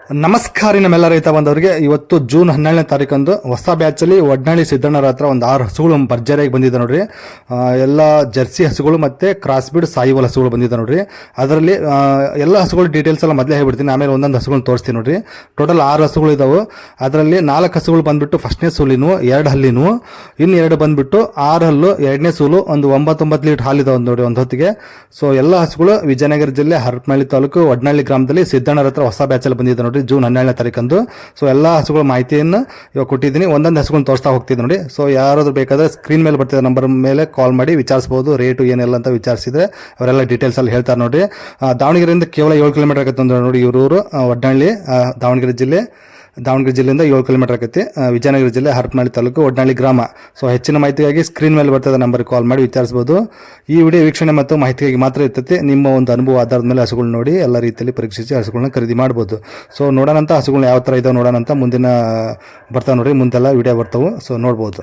ನಮಸ್ಕಾರ ನಮ್ಮೆಲ್ಲ ರೈತ ಬಂದವರಿಗೆ. ಇವತ್ತು ಜೂನ್ 12ನೇ ತಾರೀಕಂದು ಹೊಸ ಬ್ಯಾಚಲ್ಲಿ ಒಡ್ನಳ್ಳಿ ಸಿದ್ದಣ್ಣರ ಹತ್ರ ಒಂದು 6 ಹಸುಗಳು ಭರ್ಜರಿಯಾಗಿ ಬಂದಿದೆ ನೋಡ್ರಿ. ಎಲ್ಲ ಜರ್ಸಿ ಹಸುಗಳು ಮತ್ತು ಕ್ರಾಸ್ ಬೀಡ್ ಸಾಯಿವಲ್ ಹಸುಗಳು ಬಂದಿದೆ ನೋಡ್ರಿ. ಅದರಲ್ಲಿ ಎಲ್ಲ ಹಸುಗಳು ಡೀಟೇಲ್ಸ್ ಎಲ್ಲ ಮೊದಲೇ ಹೇಳ್ಬಿಡ್ತೀನಿ, ಆಮೇಲೆ ಒಂದೊಂದು ಹಸುಗಳನ್ನ ತೋರಿಸ್ತೀನಿ ನೋಡ್ರಿ. ಟೋಟಲ್ 6 ಹಸುಗಳು ಇದಾವೆ. ಅದರಲ್ಲಿ 4 ಹಸುಗಳು ಬಂದುಬಿಟ್ಟು ಫಸ್ಟ್ನೇ ಸೂಲಿನವು, 2 ಹಲ್ಲಿನವು, ಇನ್ನು 2 ಬಂದುಬಿಟ್ಟು 6 ಹಲ್ಲು, 2ನೇ ಸೂಲು, ಒಂದು 9 ಲೀಟರ್ ಹಾಲಿದಾವೆ ನೋಡಿ ಒಂದು ಹೊತ್ತಿಗೆ. ಸೊ ಎಲ್ಲ ಹಸುಗಳು ವಿಜಯನಗರ ಜಿಲ್ಲೆ ಹರಪನಹಳ್ಳಿ ತಾಲೂಕು ಒಡ್ನಳ್ಳಿ ಗ್ರಾಮದಲ್ಲಿ ಸಿದ್ದಣ್ಣರ ಹತ್ರ ಹೊಸ ಬ್ಯಾಚಲ್ಲಿ ಬಂದಿದೆ ನೋಡಿ, ಜೂನ್ 12ನೇ ತಾರೀಕಂದು. ಸೊ ಎಲ್ಲ ಹಸುಗಳ ಮಾಹಿತಿಯನ್ನು ಇವಾಗ ಕೊಟ್ಟಿದ್ದೀನಿ. ಒಂದೊಂದು ಹಸುಗಳನ್ನ ತೋರಿಸ್ತಾ ಹೋಗ್ತಿದ್ದೆ ನೋಡಿ. ಸೊ ಯಾರಾದ್ರೂ ಬೇಕಾದರೆ ಸ್ಕ್ರೀನ್ ಮೇಲೆ ಬರ್ತಿದ್ದ ನಂಬರ್ ಮೇಲೆ ಕಾಲ್ ಮಾಡಿ ವಿಚಾರಿಸ್ಬೋದು, ರೇಟು ಏನೆಲ್ಲ ಅಂತ ವಿಚಾರಿಸಿದ್ರೆ ಅವರೆಲ್ಲ ಡೀಟೇಲ್ಸ್ ಅಲ್ಲಿ ಹೇಳ್ತಾರೆ ನೋಡಿ. ದಾವಣಗೆರೆಯಿಂದ ಕೇವಲ 7 ಕಿಲೋಮೀಟರ್ ಆಗುತ್ತೆ ಅಂದ್ರೆ ನೋಡಿ ಇವರು ಒಡ್ನಳ್ಳಿ, ದಾವಣಗೆರೆ ಜಿಲ್ಲೆಯಿಂದ 7 ಕಿಲೋಮೀಟರ್ ಆಗುತ್ತೆ. ವಿಜಯನಗರ ಜಿಲ್ಲೆ ಹರಪನಹಳ್ಳಿ ತಾಲೂಕು ಒಡ್ನಳ್ಳಿ ಗ್ರಾಮ. ಸೊ ಹೆಚ್ಚಿನ ಮಾಹಿತಿಗಾಗಿ ಸ್ಕ್ರೀನ್ ಮೇಲೆ ಬರ್ತದೆ ನಂಬರ್ಗೆ ಕಾಲ್ ಮಾಡಿ ವಿಚಾರಿಸಬಹುದು. ಈ ವಿಡಿಯೋ ವೀಕ್ಷಣೆ ಮತ್ತು ಮಾಹಿತಿಗಾಗಿ ಮಾತ್ರ ಇರ್ತೈತೆ. ನಿಮ್ಮ ಒಂದು ಅನುಭವ ಆಧಾರದ ಮೇಲೆ ಹಸುಗಳನ್ನ ನೋಡಿ ಎಲ್ಲ ರೀತಿಯಲ್ಲಿ ಪರೀಕ್ಷಿಸಿ ಹಸುಗಳನ್ನ ಖರೀದಿ ಮಾಡ್ಬೋದು. ಸೊ ನೋಡೋಣಂತ ಹಸುಗಳನ್ನ ಯಾವ ಥರ ಇದಾವೆ ನೋಡೋಣಂತ ಮುಂದಿನ ಬರ್ತಾವೆ ನೋಡಿ, ಮುಂದೆಲ್ಲ ವಿಡಿಯೋ ಬರ್ತಾವೆ. ಸೊ ನೋಡ್ಬೋದು.